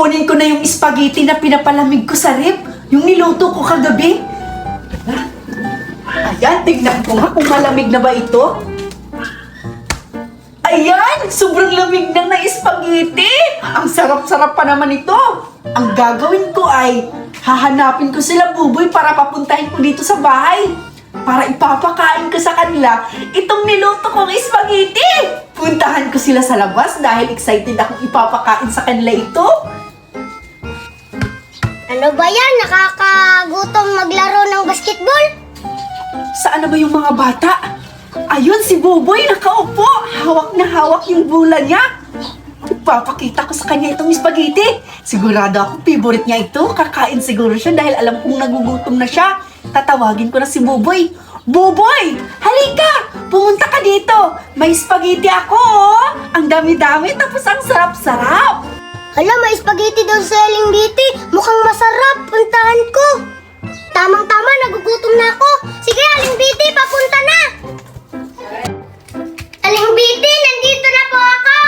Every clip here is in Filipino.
kukunin ko na yung spaghetti na pinapalamig ko sa ref. Yung niluto ko kagabi. Ayan, tignan ko nga kung malamig na ba ito. Ayan, sobrang lamig na spaghetti. Ang sarap-sarap pa naman ito. Ang gagawin ko ay hahanapin ko sila Buboy para papuntahin ko dito sa bahay. Para ipapakain ko sa kanila itong niluto kong spaghetti. Puntahan ko sila sa labas dahil excited akong ipapakain sa kanila ito. Ano ba yan? Nakakagutom maglaro ng basketball? Saan na ba yung mga bata? Ayun, si Buboy nakaupo. Hawak na hawak yung bola niya. Ipapakita ko sa kanya itong spaghetti. Sigurado ako favorite niya ito. Kakain siguro siya dahil alam kong nagugutom na siya. Tatawagin ko na si Buboy. Buboy! Halika! Pumunta ka dito. May spaghetti ako, oh. Ang dami-dami tapos ang sarap-sarap. Hala, may spaghetti daw sa Aling Biti. Mukhang masarap. Puntahan ko. Tamang-tama, nagugutom na ako. Sige, Aling Biti, papunta na. Aling Biti, nandito na po ako.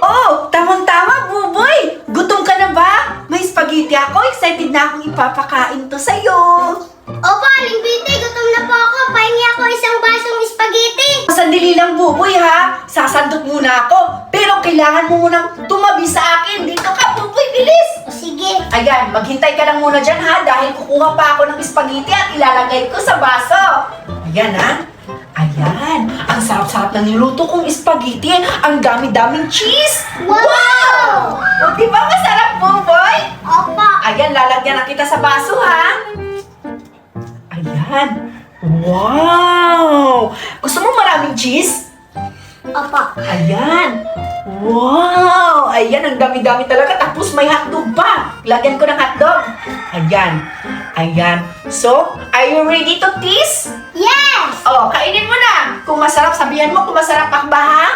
Oh, tamang-tama, Buboy. Gutom ka na ba? May spaghetti ako. Excited na akong ipapakain to sa'yo. Opo, Aling Biti, gutom na po ako. Pahingi ako isang basong spaghetti. Sandali lang, Buboy, ha? Sasandok muna ako. Pero kailangan mo munang tumabi sa akin. Dito ka, Buboy, bilis! O sige. Ayan, maghintay ka lang muna dyan, ha? Dahil kukuha pa ako ng spaghetti at ilalagay ko sa baso. Ayan, ha? Ayan, ang sarap-sarap ng niluto kong spaghetti. Ang dami-daming cheese. Wow! O, di ba masarap, Buboy? Opo. Ayan, lalagyan na kita sa baso, ha? Ayan. Wow! Gusto mo maraming cheese? Opo. Ayan. Wow! Ayan, ang dami-dami talaga. Tapos may hotdog pa. Lagyan ko ng hotdog. Ayan. Ayan. So, are you ready to taste? Yes! Oh, kainin mo na. Kung masarap, sabihan mo kung masarap pa ba, ha?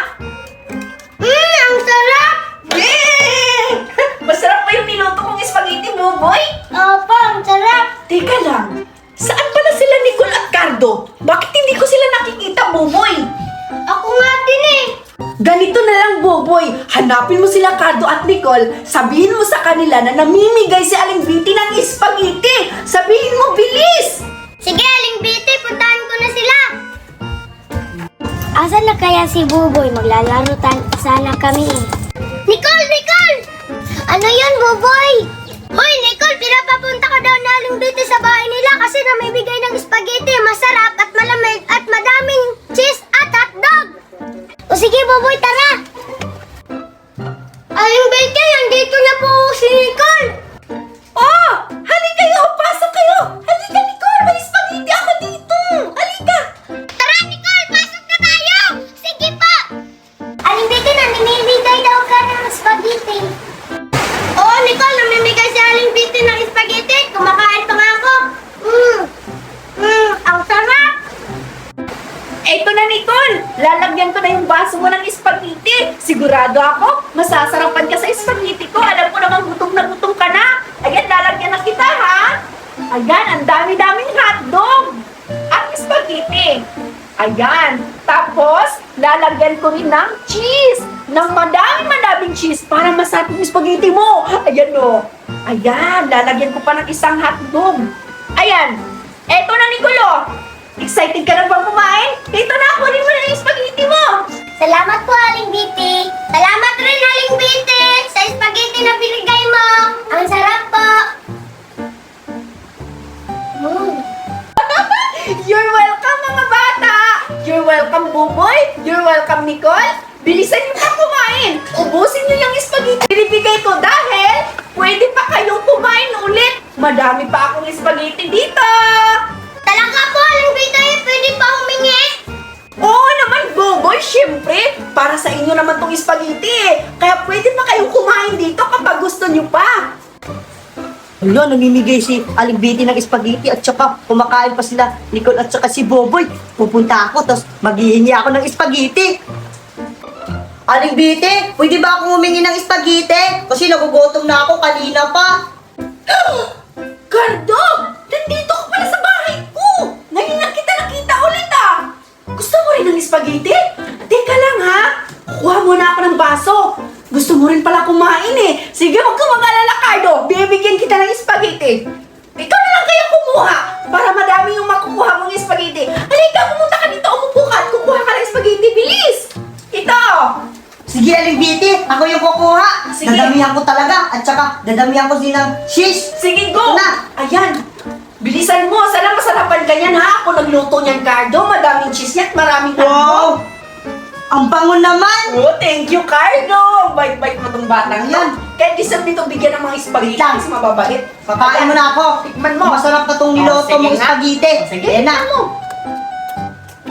Ang sarap! Yay! Masarap pa yung niluto kong spaghetti, Buboy. Opo, ang sarap. Teka lang. Saan pala sila Nicole at Cardo? Bakit hindi ko sila nakikita, Buboy? Ako nga din eh. Ganito na lang, Buboy. Hanapin mo sila Cardo at Nicole. Sabihin mo sa kanila na namimigay si Aling Biti ng spaghetti. Sabihin mo, bilis! Sige, Aling Biti, puntahan ko na sila. Asan na kaya si Buboy? Maglalaro sana kami eh. Nicole! Nicole! Ano yun, Buboy? Hoy, Nicole! Pinapapunta ka daw na Aling Biti sa bahay nila kasi namimigay ng spaghetti. Masarap at malamig at madaming cheese at hotdog. O sige, Buboy, tara! Aling Biti, nandito na po si Nicole. Oh! Halika kayo! Pasok kayo! Halika, Nicole! May spaghetti ako dito! Halika! Tara, Nicole! Pasok na tayo! Sige pa! Aling Biti, namimigay daw ka ng spaghetti. Oo, Nicole, namimigay si Aling Biti ng spaghetti. Kumakain pa nga ako. Ang sarap! Eto na, Nicole! Lalagyan ko na yung baso mo ng spaghetti. Sigurado ako, masasarapan ka sa spaghetti ko. Alam ko naman gutom na gutom ka na. Ayan, lalagyan na kita, ha? Ayan, ang dami-daming hotdog at spaghetti. Ayan. Tapos, lalagyan ko rin ng cheese. Ng madaming cheese para masarap yung spaghetti mo. Ayan, o. Ayan, lalagyan ko pa ng isang hotdog. Ayan. Eto na, Nicole, o. Excited ka na bang kumain? Dito na, kunin mo na yung spaghetti mo. Salamat po, Aling Biti. Salamat rin, Aling Biti, sa spaghetti na binigay mo. Ang sarap po. You're welcome, mga bata! You're welcome, Buboy! You're welcome, Nicole! Bilisan niyo pa kumain! Ubusin niyo yung spaghetti binibigay ko dahil pwede pa kayong kumain ulit! Madami pa akong spaghetti dito! Talaga po, Aling Biti, pwede pa humingi? Oo naman, Buboy! Siyempre, para sa inyo naman tong spaghetti eh. Kaya pwede pa kayong kumain dito kapag gusto niyo pa! Wala, namimigay si Aling Biti ng spaghetti at saka kumakain pa sila Nicole at saka si Boboy. Pupunta ako, tapos maghihingi ako ng spaghetti. Aling Biti, pwede ba akong humingi ng spaghetti? Kasi nagugutom na ako kanina pa. Cardo! Nandito ka pala sa bahay ko! Ngayon lang kita nakita ulit ah! Gusto mo rin ng spaghetti? Teka lang ha! Kuha muna ako ng baso! Gusto mo rin pala kumain eh! Sige, huwag ka dadamihan ko talaga. At saka, dadamihan ko din ng shish. Sige, go! Ito na. Ayan! Bilisan mo! Sana masarapan ka yan, ha? Ako nagluto niyan, Cardo. Madaming cheese yan, maraming Wow! Ang bango naman! Oh, thank you, Cardo! Bait-bait mo tong batang Ayan. yan. Kaya deserve nito bigyan ng mga spaghetti Lang. kasi mababait. Kakain mo na ako. Tikman mo. Masarap na tong niloto sige mong nga. spaghetti. Sige, Ayan na. tikman mo.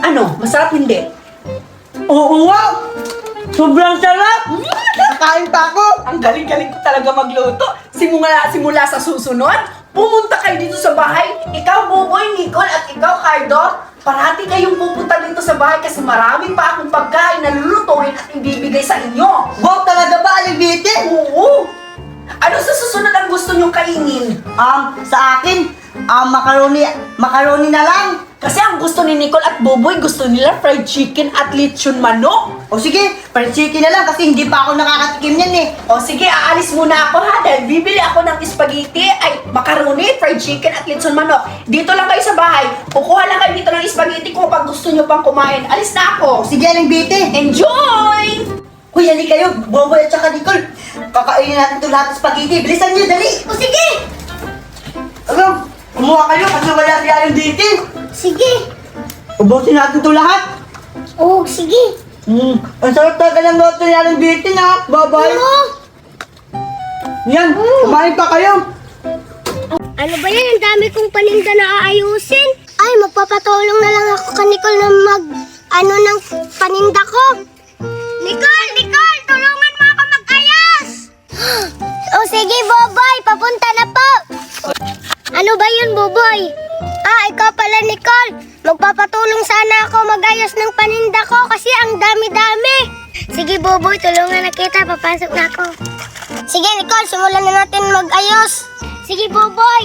Ano? Masarap hindi? Oo, wow! Sobrang sarap! Kakain pa ako! Ang galing-galing ko talaga magluto. Simula sa susunod, pumunta kayo dito sa bahay. Ikaw, Buboy, Nicole, at ikaw, Cardo. Parati kayong pupunta dito sa bahay kasi marami pa akong pagkain na lulutuin at ibibigay sa inyo. Wow, talaga ba, Aling Betty? Oo! Ano sa susunod ang gusto nyong kainin? Sa akin, macaroni na lang. Kasi ang gusto ni Nicole at Buboy, gusto nila fried chicken at lechon manok. O sige, fried chicken na lang kasi hindi pa ako nakakatikim yan eh. O sige, aalis muna ako ha dahil bibili ako ng spaghetti, ay macaroni, fried chicken at lechon manok. Dito lang kayo sa bahay. Kukuha lang kayo dito ng spaghetti ko pag gusto nyo pang kumain. Alis na O ako. sige, Aling Betty. Enjoy! Hoy, hali kayo, Boboy at saka Nicole. Kakainin natin ito lahat ng spaghetti. Bilisan nyo, dali. O sige! Ano? Kumuha kayo kasi wala si Aling Betty. Sige! Ubusin natin ito lahat. Oo, sige! Ang sarap talaga ng loto ni Aling Betty na. Bye-bye. Oo! Yan, kumain pa kayo. Ano ba yan? Ang dami kong paninda na aayusin. Ay, magpapatulong na lang ako kay Nicole na ng paninda ko. Nicole! Nicole! Tulungan mo ako mag-ayos! O sige, Boboy! Papunta na po! Ano ba yun, Boboy? Ikaw pala, Nicole. Magpapatulong sana ako mag-ayos ng paninda ko kasi ang dami-dami. Sige, Boboy. Tulungan na kita. Papasok na ako. Sige, Nicole. Simulan na natin mag-ayos. Sige, Boboy.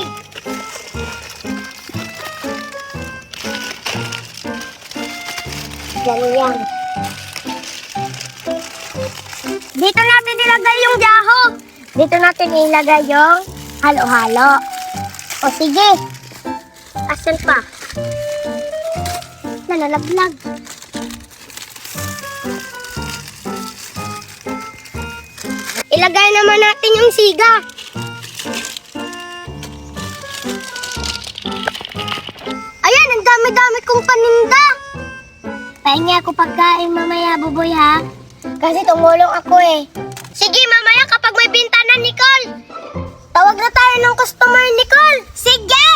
Ganyan. Dito natin ilagay yung jaho. Dito natin ilagay yung halo-halo. O sige. Asan pa? Nalalaglag. Ilagay naman natin yung siga. Ayan, ang dami-dami kong paninda. Pahingi ako pagkain mamaya, Buboy, ha? Kasi tumulong ako eh. Sige, mamaya kapag may bintana, Nicole. Tawag na tayo ng customer, Nicole. Sige!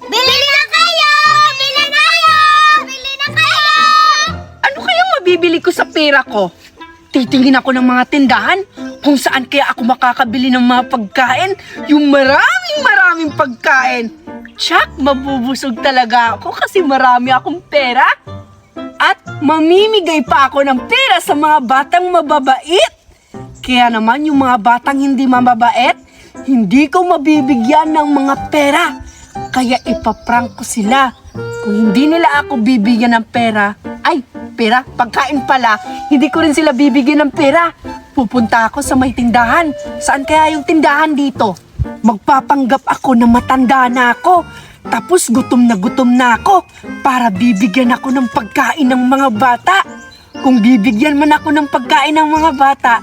Bili na kayo! Bili na kayo! Bili na kayo! Ano kayang mabibili ko sa pera ko? Titingin ako ng mga tindahan kung saan kaya ako makakabili ng mga pagkain. Yung maraming pagkain. Tsak, mabubusog talaga ako kasi marami akong pera. At mamimigay pa ako ng pera sa mga batang mababait. Kaya naman yung mga batang hindi mababait, hindi ko mabibigyan ng mga pera. Kaya ipaprank ko sila. Kung hindi nila ako bibigyan ng pera, pagkain pala, hindi ko rin sila bibigyan ng pera. Pupunta ako sa may tindahan. Saan kaya yung tindahan dito? Magpapanggap ako na matanda na ako. Tapos gutom na ako para bibigyan ako ng pagkain ng mga bata. Kung bibigyan man ako ng pagkain ng mga bata,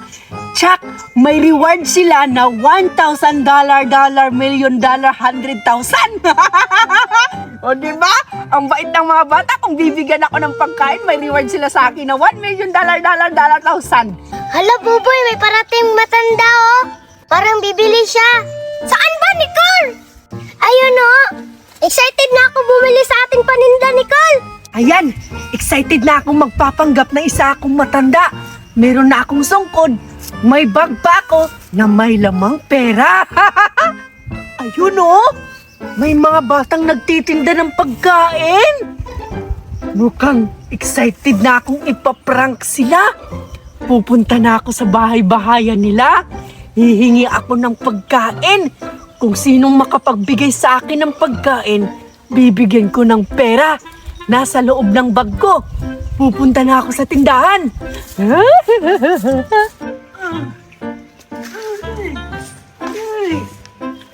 tsak, may reward sila na $1,000, $1,000,000, $100,000. O diba? Ang bait ng mga bata. Kung bibigyan ako ng pagkain, may reward sila sa akin na $1,000,000, $1,000,000. Hala, Buboy, may parating matanda, oh. Parang bibili siya. Saan ba, Nicole? Ayun, oh. Excited na ako bumili sa ating paninda, Nicole. Ayan, excited na akong magpapanggap na isa akong matanda. Meron na akong sungkod. May bag pa ako na may lamang pera. Ayun oh, may mga batang nagtitinda ng pagkain. Mukhang excited na akong ipaprank sila. Pupunta na ako sa bahay-bahayan nila. Hihingi ako ng pagkain. Kung sinong makapagbigay sa akin ng pagkain, bibigyan ko ng pera. Nasa loob ng bag ko. Pupunta na ako sa tindahan.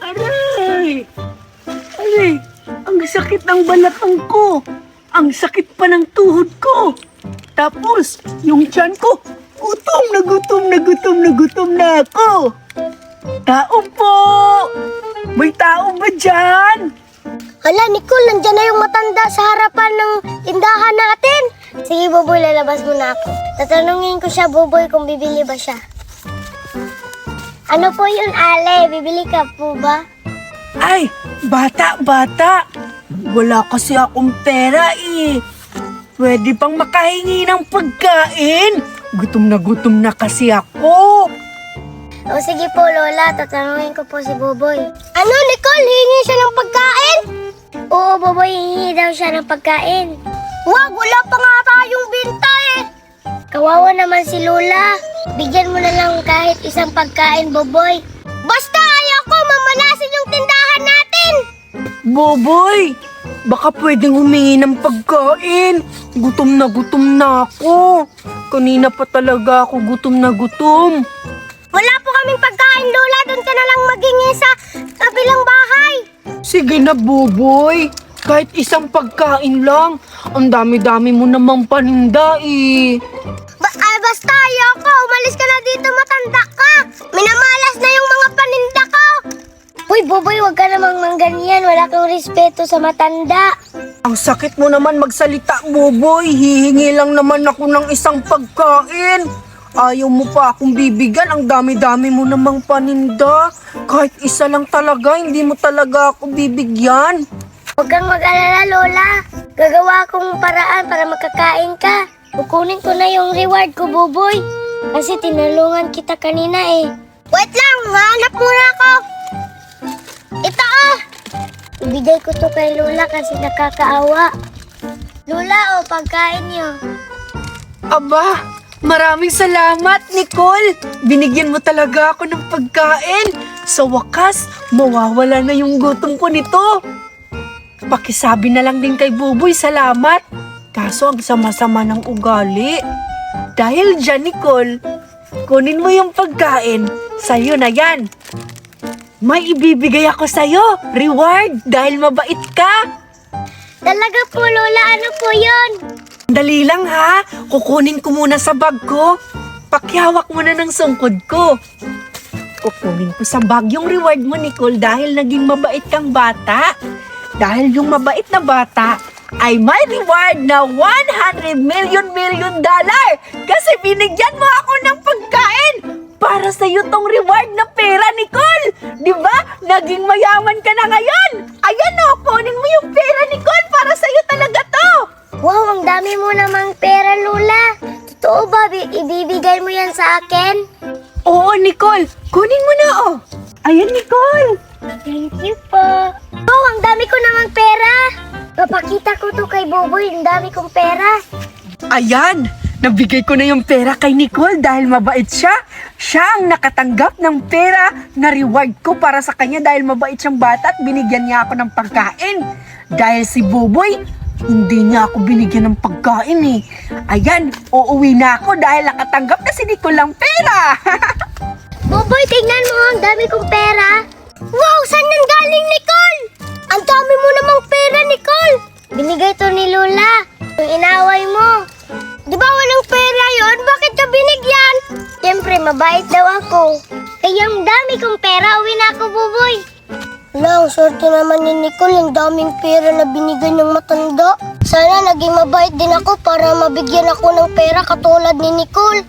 Aray! Ang sakit ng balakang ko. Ang sakit pa ng tuhod ko. Tapos, yung tiyan ko, Gutom na gutom na gutom na gutom na ako. Tao po! May tao ba dyan? Hala, Nicole, nandyan na yung matanda sa harapan ng tindahan natin. Sige, Boboy, lalabas muna ako. Tatanungin ko siya, Boboy, kung bibili ba siya. Ano po yun, Ale? Bibili ka po ba? Ay, bata. Wala kasi akong pera eh. Pwede bang makahingi ng pagkain? Gutom na kasi ako. O sige po, Lola, tatanungin ko po si Boboy. Ano, Nicole? Hingi siya ng pagkain? Oo, Boboy, hingi daw siya ng pagkain. Wag, wala pa nga tayong binta eh. Kawawa naman si Lola. Bigyan mo na lang kahit isang pagkain, Boboy. Basta ayaw ko mamalasin yung tindahan natin. Boboy, baka pwedeng humingi ng pagkain. Gutom na ako. Kanina pa talaga ako gutom na gutom. Wala po kaming pagkain, Lola. Doon ka na lang maghingi sa kabilang bahay. Sige na, Boboy. Kahit isang pagkain lang. Ang dami-dami mo namang paninda eh. Basta ayaw ko. Umalis ka na dito, matanda ka. Minamalas na yung mga paninda ko. Uy, Boboy, huwag ka namang mangganyan. Wala kang respeto sa matanda. Ang sakit mo naman magsalita, Boboy. Hihingi lang naman ako ng isang pagkain. Ayaw mo pa akong bibigyan. Ang dami-dami mo namang paninda. Kahit isa lang talaga, hindi mo talaga ako bibigyan. Huwag kang mag-alala, Lola. Gagawa akong paraan para makakain ka. Kukunin ko na yung reward ko, Boboy. Kasi tinulungan kita kanina eh. Wait lang, hanap muna ako. Ito ah. Ibigay ko to kay Lola kasi nakakaawa. Lola, pagkain niyo. Aba, maraming salamat, Nicole. Binigyan mo talaga ako ng pagkain. Sa wakas, mawawala na yung gutom ko nito. Pakisabi na lang din kay Buboy, salamat. Kaso ang sama-sama ng ugali. Dahil dyan, Nicole, kunin mo yung pagkain. Sa'yo na yan. May ibibigay ako sa'yo. Reward, dahil mabait ka. Talaga po, Lola. Ano po yun? Dali lang ha. Kukunin ko muna sa bag ko. Pakyawak mo na ng sungkod ko. Kukunin ko sa bag yung reward mo, Nicole, dahil naging mabait kang bata. Dahil yung mabait na bata ay may reward na $100 million kasi binigyan mo ako ng pagkain. Para sa'yo tong reward na pera, Nicole. Di ba? Naging mayaman ka na ngayon. Ayan o, kunin mo yung pera, Nicole. Para sa'yo talaga to. Wow, ang dami mo namang pera, Lola. Totoo ba? Ibibigay mo yan sa akin? Oo, Nicole. Kunin mo na oh. Ayan, Nicole. Thank you po. Oh, ang dami ko namang pera. Papakita ko to kay Boboy. Ang dami kong pera. Ayan, nabigay ko na yung pera kay Nicole dahil mabait siya. Siya ang nakatanggap ng pera na reward ko para sa kanya dahil mabait siyang bata at binigyan niya ako ng pagkain. Dahil si Boboy, hindi niya ako binigyan ng pagkain eh. Ayan, uuwi na ako dahil nakatanggap na si Nicole ng pera. Boboy, tingnan mo. Ang dami kong pera. Wow, saan nang galing, Nicole? Ang dami mo namang pera, Nicole. Binigay to ni Lola. Yung inaway mo. Di ba walang pera yon? Bakit ka binigyan? Siyempre, mabait daw ako. Kaya ang dami kong pera, uwi na ako, Boboy. Wala, ang swerte naman ni Nicole. Ang daming pera na binigay ng matanda. Sana naging mabait din ako para mabigyan ako ng pera katulad ni Nicole.